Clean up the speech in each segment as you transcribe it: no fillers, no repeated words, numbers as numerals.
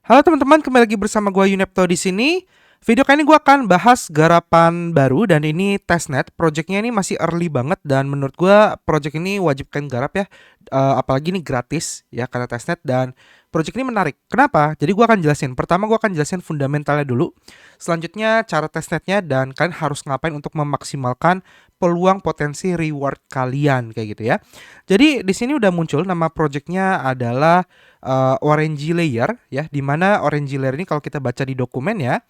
Halo teman-teman, kembali lagi bersama gue Yunepto di sini. Video kali ini gue akan bahas garapan baru dan ini testnet. Projectnya ini masih early banget dan menurut gue project ini wajib kalian garap ya. Apalagi ini gratis ya karena testnet dan project ini menarik. Kenapa? Jadi gue akan jelasin. Pertama gue akan jelasin fundamentalnya dulu. Selanjutnya cara testnetnya dan kalian harus ngapain untuk memaksimalkan peluang potensi reward kalian kayak gitu ya. Jadi di sini udah muncul nama projectnya adalah Orange Layer ya, di mana Orange Layer ini kalau kita baca di dokumen ya,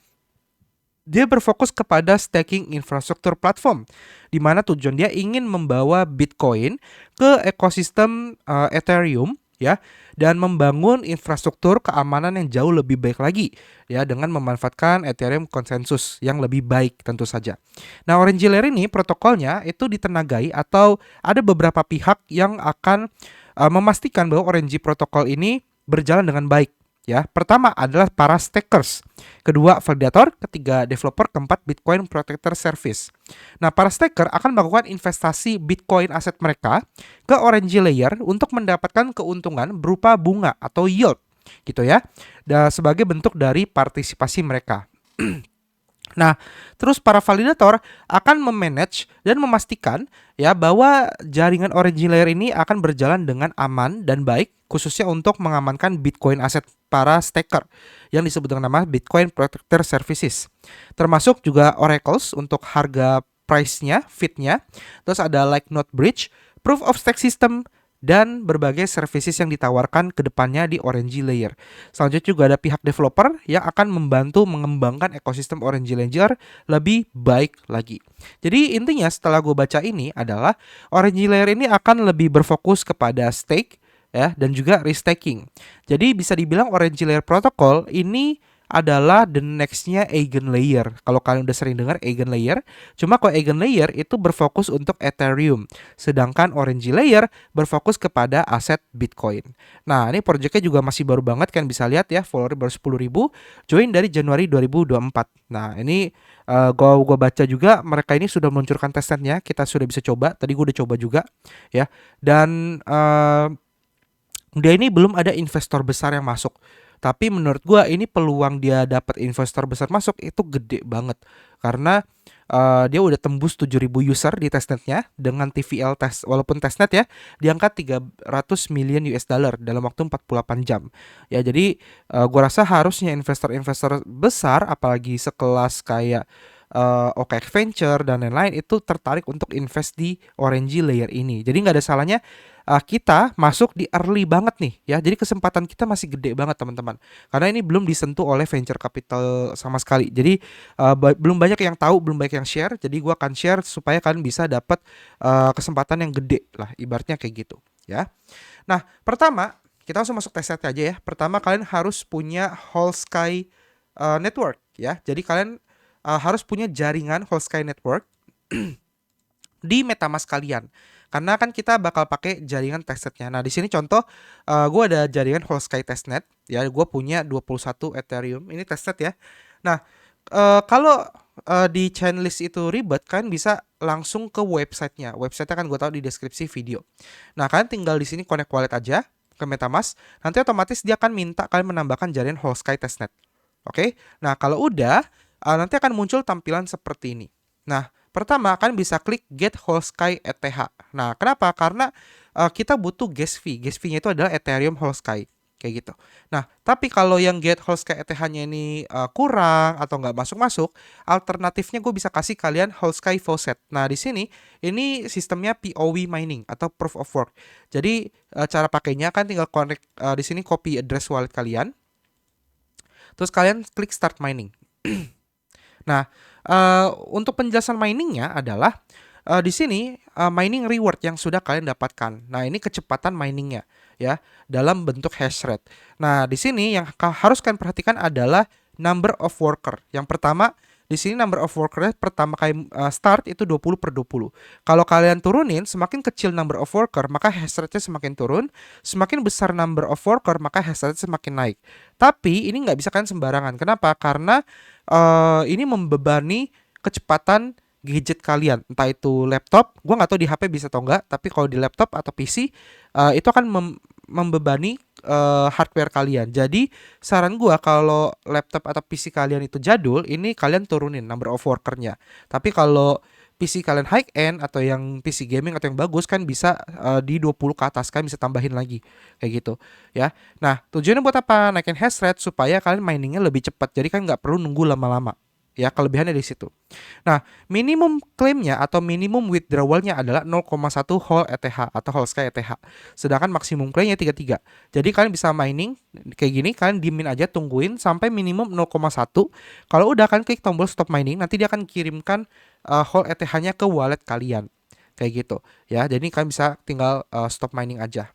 dia berfokus kepada staking infrastruktur platform, di mana tujuan dia ingin membawa Bitcoin ke ekosistem Ethereum ya, dan membangun infrastruktur keamanan yang jauh lebih baik lagi ya dengan memanfaatkan Ethereum konsensus yang lebih baik tentu saja. Nah, Orange Layer ini protokolnya itu ditenagai atau ada beberapa pihak yang akan memastikan bahwa Orange protokol ini berjalan dengan baik ya. Pertama adalah para stakers, kedua validator, ketiga developer, keempat Bitcoin Protector Service. Nah, para staker akan melakukan investasi Bitcoin aset mereka ke Orange Layer untuk mendapatkan keuntungan berupa bunga atau yield gitu ya. Dan sebagai bentuk dari partisipasi mereka. Nah, terus para validator akan memanage dan memastikan ya bahwa jaringan Orange Layer ini akan berjalan dengan aman dan baik, khususnya untuk mengamankan Bitcoin aset para staker yang disebut dengan nama Bitcoin Protector Services. Termasuk juga oracles untuk harga price-nya, feed-nya. Terus ada like node bridge, proof of stake system, dan berbagai services yang ditawarkan ke depannya di Orange Layer. Selanjutnya juga ada pihak developer yang akan membantu mengembangkan ekosistem Orange Layer lebih baik lagi. Jadi intinya setelah gue baca ini adalah Orange Layer ini akan lebih berfokus kepada stake ya dan juga restaking. Jadi bisa dibilang Orange Layer Protocol ini adalah the nextnya Eigen Layer. Kalau kalian udah sering dengar Eigen Layer, cuma kalau Eigen Layer itu berfokus untuk Ethereum, sedangkan Orange Layer berfokus kepada aset Bitcoin. Nah, ini projectnya juga masih baru banget, kan bisa lihat ya, follower baru 10.000, join dari Januari 2024. Nah, ini gua baca juga mereka ini sudah meluncurkan testnetnya, kita sudah bisa coba. Tadi gue udah coba juga ya. Dan dia ini belum ada investor besar yang masuk. Tapi menurut gua ini peluang dia dapat investor besar masuk itu gede banget. Karena dia udah tembus 7.000 user di testnetnya dengan TVL test, walaupun testnet ya di angka 300 million US dollar dalam waktu 48 jam. Ya jadi gua rasa harusnya investor-investor besar apalagi sekelas kayak OKX Venture dan lain-lain itu tertarik untuk invest di Orange Layer ini. Jadi nggak ada salahnya kita masuk di early banget nih ya. Jadi kesempatan kita masih gede banget teman-teman. Karena ini belum disentuh oleh venture capital sama sekali. Jadi belum banyak yang tahu, belum banyak yang share. Jadi gua akan share supaya kalian bisa dapat kesempatan yang gede lah. Ibaratnya kayak gitu ya. Nah, pertama kita langsung masuk testnet aja ya. Pertama kalian harus punya Whole Sky Network ya. Jadi kalian harus punya jaringan Whole Sky Network di MetaMask kalian. Karena kan kita bakal pakai jaringan testnetnya. Nah, di sini contoh gue ada jaringan Whole Sky Testnet ya, gue punya 21 Ethereum. Ini testnet ya. Nah, kalau di chainlist itu ribet, kan bisa langsung ke websitenya. Websitenya kan gue tahu di deskripsi video. Nah, kalian tinggal di sini connect wallet aja ke MetaMask. Nanti otomatis dia akan minta kalian menambahkan jaringan Whole Sky Testnet. Oke. Nah, kalau udah nanti akan muncul tampilan seperti ini. Nah, pertama kalian bisa klik Get Whole Sky ETH. Nah, kenapa? Karena kita butuh gas fee. Gas fee-nya itu adalah Ethereum Whole Sky. Kayak gitu. Nah, tapi kalau yang Get Whole Sky ETH-nya ini kurang atau nggak masuk-masuk, alternatifnya gue bisa kasih kalian Whole Sky Faucet. Nah, di sini ini sistemnya POW mining atau Proof of Work. Jadi cara pakainya kan tinggal connect di sini copy address wallet kalian. Terus kalian klik Start Mining. Nah, untuk penjelasan miningnya adalah di sini mining reward yang sudah kalian dapatkan. Nah, ini kecepatan miningnya ya dalam bentuk hash rate. Nah, di sini yang harus kalian perhatikan adalah number of worker. Yang pertama di sini number of worker pertama kali start itu 20/20. Kalau kalian turunin, semakin kecil number of worker, maka hash rate-nya semakin turun. Semakin besar number of worker, maka hash rate semakin naik. Tapi ini nggak bisa kalian sembarangan. Kenapa? Karena ini membebani kecepatan gadget kalian, entah itu laptop. Gue nggak tahu di HP bisa atau enggak, tapi kalau di laptop atau PC itu akan membebani hardware kalian. Jadi saran gua kalau laptop atau PC kalian itu jadul, ini kalian turunin number of worker-nya. Tapi kalau PC kalian high end atau yang PC gaming atau yang bagus kan bisa di 20 ke atas kan bisa tambahin lagi kayak gitu ya. Nah, tujuannya buat apa? Naikin hash rate supaya kalian miningnya lebih cepat. Jadi kan nggak perlu nunggu lama-lama. Ya, kelebihannya di situ. Nah, minimum klaimnya atau minimum withdrawalnya adalah 0,1 whole ETH atau whole sky ETH. Sedangkan maksimum klaimnya 33. Jadi kalian bisa mining kayak gini, kalian dimin aja, tungguin sampai minimum 0,1. Kalau udah kan klik tombol stop mining, nanti dia akan kirimkan whole ETH-nya ke wallet kalian. Kayak gitu ya. Jadi kalian bisa tinggal stop mining aja.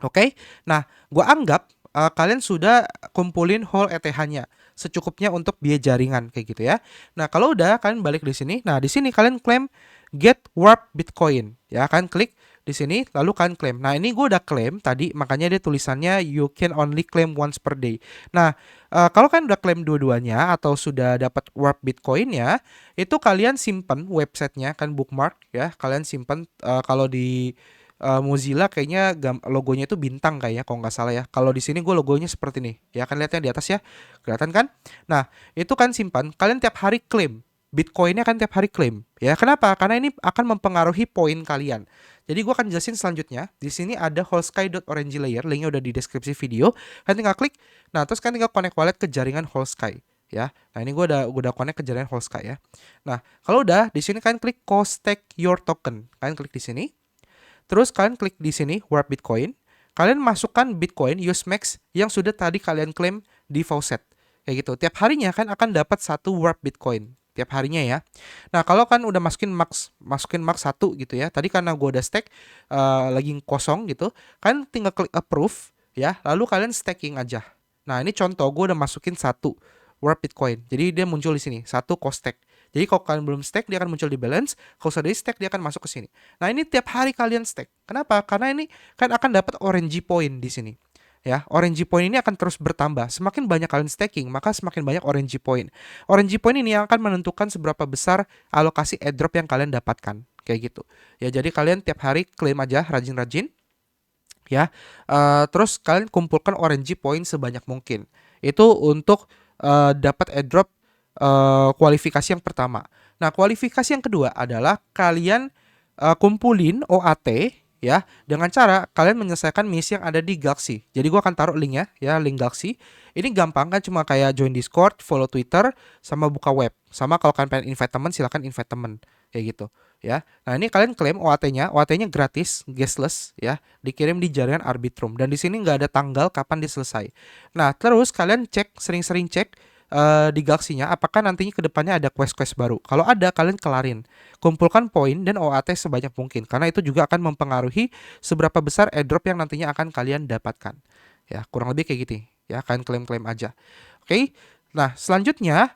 Oke. Nah, gua anggap kalian sudah kumpulin whole ETH-nya secukupnya untuk biaya jaringan kayak gitu ya. Nah, kalau udah kalian balik di sini. Nah, di sini kalian klaim get warp Bitcoin ya, kan klik di sini lalu kalian klaim. Nah, ini gue udah klaim tadi, makanya dia tulisannya you can only claim once per day. Nah, kalau kalian udah klaim dua-duanya atau sudah dapat warp Bitcoin-nya, itu kalian simpen websitenya, kan bookmark ya. Kalian simpen kalau di Mozilla kayaknya logonya itu bintang kayaknya kalau nggak salah ya. Kalau di sini gue logonya seperti ini. Ya kan lihatnya di atas ya. Kelihatan kan? Nah, itu kan simpan. Kalian tiap hari klaim. Bitcoinnya kan tiap hari klaim. Ya, kenapa? Karena ini akan mempengaruhi poin kalian. Jadi gue akan jelasin selanjutnya. Di sini ada wholesky.orangelayer, linknya udah di deskripsi video. Kalian tinggal klik. Nah, terus kalian tinggal connect wallet ke jaringan Wholesky ya. Nah, ini gue udah connect ke jaringan Wholesky ya. Nah, kalau udah di sini kalian klik co-stake your token. Kalian klik di sini. Terus kalian klik di sini Warp Bitcoin. Kalian masukkan Bitcoin UseMax yang sudah tadi kalian klaim di faucet. Kayak gitu. Tiap harinya kan akan dapat 1 Warp Bitcoin. Tiap harinya ya. Nah, kalau kan udah masukin max 1 gitu ya. Tadi karena gue udah stake lagi kosong gitu, kan tinggal klik approve ya. Lalu kalian staking aja. Nah, ini contoh gue udah masukin 1 Warp Bitcoin. Jadi dia muncul di sini, 1 co-stake. Jadi kalau kalian belum stake, dia akan muncul di balance. Kalau sudah di stake, dia akan masuk ke sini. Nah, ini tiap hari kalian stake. Kenapa? Karena ini kan akan dapat orange point di sini. Ya, orange point ini akan terus bertambah. Semakin banyak kalian staking, maka semakin banyak orange point. Orange point ini yang akan menentukan seberapa besar alokasi airdrop yang kalian dapatkan. Kayak gitu. Ya, jadi kalian tiap hari klaim aja rajin-rajin. Ya, terus kalian kumpulkan orange point sebanyak mungkin. Itu untuk dapat airdrop kualifikasi yang pertama. Nah, kualifikasi yang kedua adalah kalian kumpulin OAT ya dengan cara kalian menyelesaikan misi yang ada di Galaxy. Jadi gua akan taruh linknya ya, link Galaxy. Ini gampang kan, cuma kayak join Discord, follow Twitter, sama buka web. Sama kalau kalian pengen invite teman, silakan invite teman kayak gitu ya. Nah, ini kalian klaim OAT-nya. OAT-nya gratis, guestless ya, dikirim di jaringan Arbitrum dan di sini nggak ada tanggal kapan diselesai. Nah, terus kalian cek, sering-sering cek di Galaxy-nya apakah nantinya kedepannya ada quest-quest baru. Kalau ada, kalian kelarin. Kumpulkan poin dan OAT sebanyak mungkin karena itu juga akan mempengaruhi seberapa besar airdrop yang nantinya akan kalian dapatkan. Ya, kurang lebih kayak gitu. Ya, kalian klaim-klaim aja. Oke. Nah, selanjutnya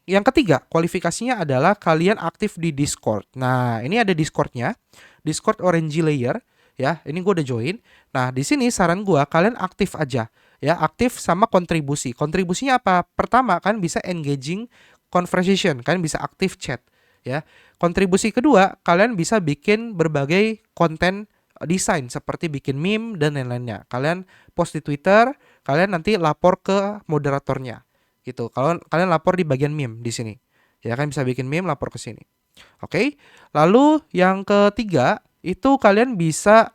yang ketiga, kualifikasinya adalah kalian aktif di Discord. Nah, ini ada Discord-nya. Discord Orangelayer ya. Ini gue udah join. Nah, di sini saran gue kalian aktif aja. Ya, aktif sama kontribusi. Kontribusinya apa? Pertama kan bisa engaging conversation, kalian bisa aktif chat ya. Kontribusi kedua, kalian bisa bikin berbagai konten desain seperti bikin meme dan lain-lainnya. Kalian post di Twitter, kalian nanti lapor ke moderatornya. Gitu. Kalau kalian lapor di bagian meme di sini. Ya, kan bisa bikin meme lapor ke sini. Oke. Lalu yang ketiga, itu kalian bisa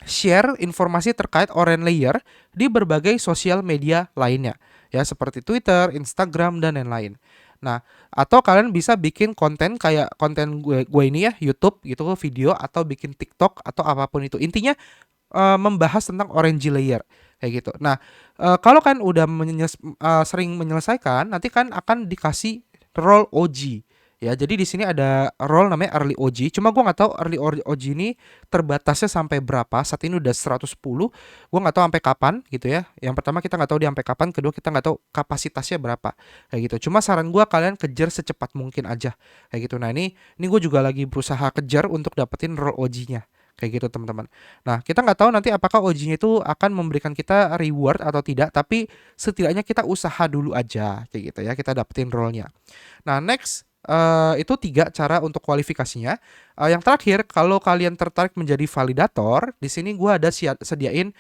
share informasi terkait Orangelayer di berbagai sosial media lainnya ya, seperti Twitter, Instagram dan lain-lain. Nah, atau kalian bisa bikin konten kayak konten gue ini ya, YouTube gitu, video atau bikin TikTok atau apapun itu. Intinya membahas tentang Orangelayer kayak gitu. Nah, kalau kan udah sering menyelesaikan, nanti kan akan dikasih role OG. Ya, jadi di sini ada role namanya Early OG. Cuma gue nggak tahu Early OG ini terbatasnya sampai berapa. Saat ini udah 110. Gue nggak tahu sampai kapan gitu ya. Yang pertama kita nggak tahu dia sampai kapan. Kedua kita nggak tahu kapasitasnya berapa. Kayak gitu. Cuma saran gue kalian kejar secepat mungkin aja. Kayak gitu. Nah, ini gue juga lagi berusaha kejar untuk dapetin role OG-nya. Kayak gitu teman-teman. Nah, kita nggak tahu nanti apakah OG-nya itu akan memberikan kita reward atau tidak. Tapi setidaknya kita usaha dulu aja. Kayak gitu ya. Kita dapetin role-nya. Nah, next. Itu 3 cara untuk kualifikasinya. Yang terakhir, kalau kalian tertarik menjadi validator, di sini gua ada sediain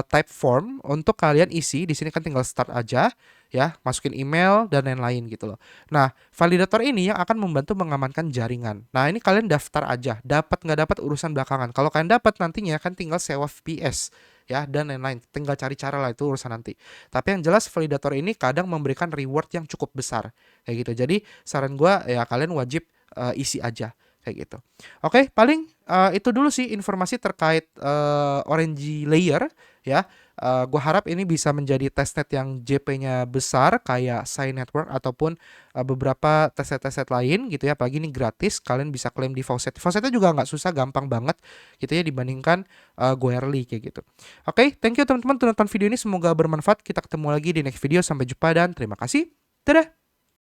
type form untuk kalian isi. Di sini kan tinggal start aja ya, masukin email dan lain-lain gitu loh. Nah, validator ini yang akan membantu mengamankan jaringan. Nah, ini kalian daftar aja. Dapat nggak dapat urusan belakangan. Kalau kalian dapat nantinya kan tinggal sewa VPS ya dan lain-lain. Tinggal cari cara lah, itu urusan nanti. Tapi yang jelas validator ini kadang memberikan reward yang cukup besar kayak gitu. Jadi saran gua ya kalian wajib isi aja kayak gitu. Oke, paling itu dulu sih informasi terkait Orange Layer ya. Gua harap ini bisa menjadi testnet yang JP-nya besar kayak Sai Network ataupun beberapa testnet-testnet lain gitu ya. Apalagi ini gratis, kalian bisa klaim di Faucet. Faucetnya juga nggak susah, gampang banget gitu ya dibandingkan Goerli kayak gitu. Oke, thank you teman-teman udah nonton video ini, semoga bermanfaat. Kita ketemu lagi di next video. Sampai jumpa dan terima kasih. Dadah.